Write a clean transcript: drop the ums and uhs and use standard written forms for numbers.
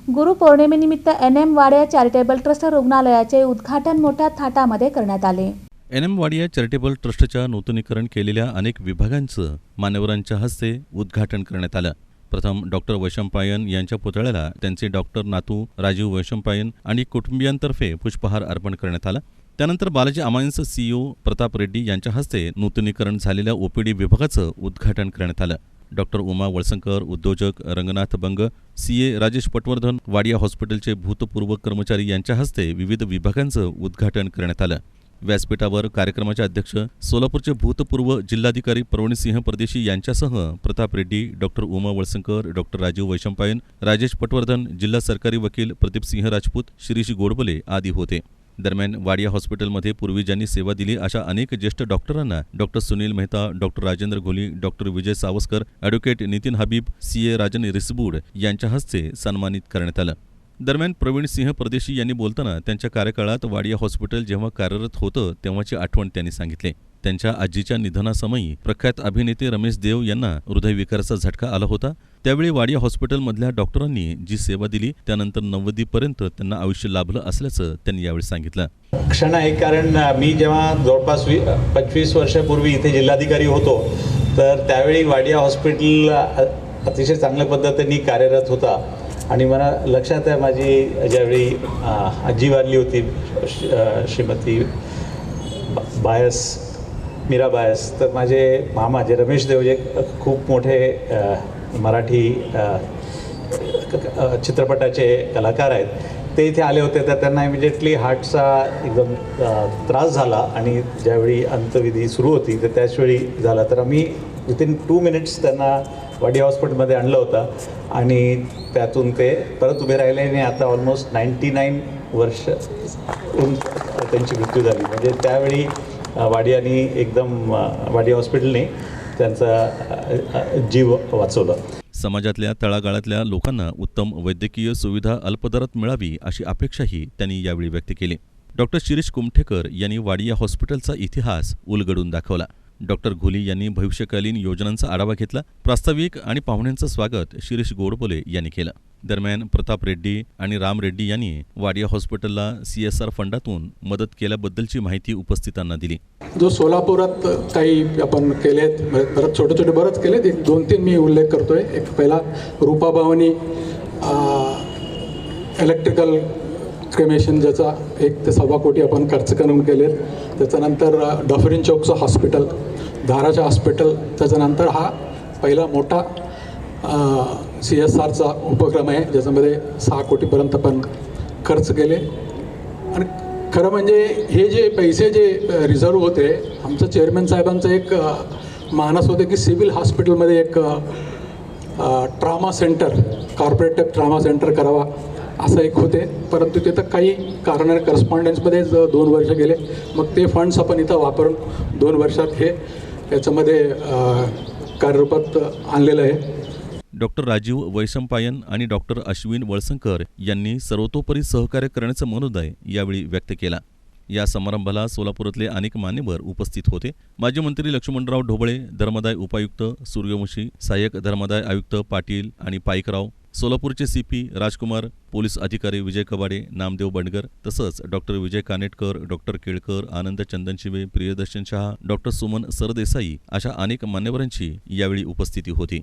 गुरुपौर्णिमेनिमित्त NM Wadia charitable trust रुग्णालयाचे उद्घाटन मोठ्या थाटामध्ये करण्यात आले. NM वाडिया चॅरिटेबल ट्रस्टच्या नूतनीकरण केलेल्या अनेक विभागांचं मान्यवरांच्या हस्ते उद्घाटन करण्यात आलं. प्रथम डॉक्टर वैशंपायन यांच्या पुतळ्याला त्यांचे डॉक्टर नातू राजीव वैशंपायन आणि कुटुंबियांतर्फे पुष्पहार अर्पण करण्यात आला. त्यानंतर बालाजी अमायन्स CEO प्रताप रेड्डी यांच्या हस्ते नूतनीकरण झालेल्या OPD विभागाचं उद्घाटन करण्यात आलं. डॉक्टर उमा वळसंकर, उद्योजक रंगनाथ बंग, CA राजेश पटवर्धन, वाडिया हॉस्पिटलचे भूतपूर्व कर्मचारी यांच्या हस्ते विविध विभागांचं उद्घाटन करण्यात आलं. व्यासपीठावर कार्यक्रमाचे अध्यक्ष सोलापूरचे भूतपूर्व जिल्हाधिकारी प्रवीणसिंह परदेशी यांच्यासह प्रताप रेड्डी, डॉक्टर उमा वळसंकर, डॉक्टर राजीव वैशंपायन, राजेश पटवर्धन, जिल्हा सरकारी वकील प्रदीपसिंह राजपूत, शिरीष गोडबोले आदी होते. दरम्यान वाडिया हॉस्पिटलमध्ये पूर्वी ज्यांनी सेवा दिली अशा अनेक ज्येष्ठ डॉक्टरांना डॉक्टर सुनील मेहता, डॉक्टर राजेंद्र घोली, डॉक्टर विजय सावस्कर, ॲडव्होकेट नितीन हबीब, CA राजन रिसबूड यांच्या हस्ते सन्मानित करण्यात आलं. दरम्यान प्रवीणसिंह परदेशी यांनी बोलताना त्यांच्या कार्यकाळात वाडिया हॉस्पिटल जेव्हा कार्यरत होतं तेव्हाची आठवण त्यांनी सांगितली. त्यांच्या आजीच्या निधनासमयी प्रख्यात अभिनेते रमेश देव यांना हृदयविकाराचा झटका आला होता. त्यावेळी वाडिया हॉस्पिटलमधल्या डॉक्टरांनी जी सेवा दिली त्यानंतर 90पर्यंत त्यांना आयुष्य लाभलं असल्याचं त्यांनी यावेळी सांगितलं. क्षण आहे, कारण मी जेव्हा जवळपास 25 वर्षापूर्वी इथे जिल्हाधिकारी होतो तर त्यावेळी वाडिया हॉस्पिटल अतिशय चांगल्या पद्धतीने कार्यरत होता. आणि मला लक्षात आहे, माझी ज्यावेळी आजी वारली होती श्रीमती मीरा बायस, तर माझे मामा जे रमेश देव जे खूप मोठे मराठी चित्रपटाचे कलाकार आहेत, ते इथे आले होते. तर त्यांना इमिजिएटली हार्टचा एकदम त्रास झाला आणि ज्यावेळी अंत्यविधी सुरू होती तर त्याचवेळी झाला. तर आम्ही विथिन 2 मिनिट्स त्यांना वाडिया हॉस्पिटलमध्ये आणलं होतं आणि त्यातून ते परत उभे राहिले आणि आता ऑलमोस्ट 99 वर्ष त्यांची मृत्यू झाली. म्हणजे त्यावेळी वाडियानी वाडिया हॉस्पिटलने त्यांचा जीव वाचवला. समाजातल्या तळागाळातल्या लोकांना उत्तम वैद्यकीय सुविधा अल्पदरात मिळावी अशी अपेक्षाही त्यांनी यावेळी व्यक्त केली. डॉक्टर शिरीष कुमठेकर यांनी वाडिया हॉस्पिटलचा इतिहास उलगडून दाखवला. डॉक्टर घोली यांनी भविष्यकालीन योजनांचा आढावा घेतला. प्रास्ताविक आणि पाहुण्यांचं स्वागत शिरीष गोडबोले यांनी केलं. दरम्यान प्रताप रेड्डी आणि राम रेड्डी यांनी वाडिया हॉस्पिटलला CSR फंडातून मदत केल्याबद्दलची माहिती उपस्थितांना दिली. जो सोलापुरात काही आपण केलेत, बरंच छोटे बरंच केलेत. 2-3 मी उल्लेख करतोय. एक पहिला रूपाभवानी इलेक्ट्रिकल क्रेमेशन, ज्याचा 1 ते 1.25 कोटी आपण खर्च करून केलेत. त्याच्यानंतर डफरीन चौकचं हॉस्पिटल, धाराच्या हॉस्पिटल. त्याच्यानंतर हा पहिला मोठा CSRचा उपक्रम आहे ज्याच्यामध्ये 6 कोटीपर्यंत आपण खर्च केले. आणि खरं म्हणजे हे जे पैसे जे रिझर्व होते, आमचं चेअरमॅन साहेबांचं एक मानस होते की सिव्हिल हॉस्पिटलमध्ये एक trauma centre, co-operative trauma centre करावा असं एक होते. परंतु तिथं काही कारणाने करस्पॉन्डन्समध्ये 2 वर्ष गेले. मग ते फंड्स आपण इथं वापरून 2 वर्षात हे याच्यामध्ये कार्यरूपात आणलेलं आहे. डॉक्टर राजीव वैशंपायन आणि डॉक्टर अश्विन वळसंकर यांनी सर्वतोपरी सहकार्य करण्याचा मनोदय यावेळी व्यक्त केला. या समारंभाला सोलापुरातले अनेक मान्यवर उपस्थित होते. माजी मंत्री लक्ष्मणराव ढोबळे, धर्मादाय उपायुक्त सूर्यवंशी, सहाय्यक धर्मादाय आयुक्त पाटील आणि पाईकराव, सोलापूरचे CP राजकुमार, पोलीस अधिकारी विजय कवाडे, नामदेव बंडगर, तसंच डॉक्टर विजय कानेटकर, डॉक्टर केळकर, आनंद चंदनशिवे, प्रियदर्शन शहा, डॉक्टर सुमन सरदेसाई अशा अनेक मान्यवरांची यावेळी उपस्थिती होती.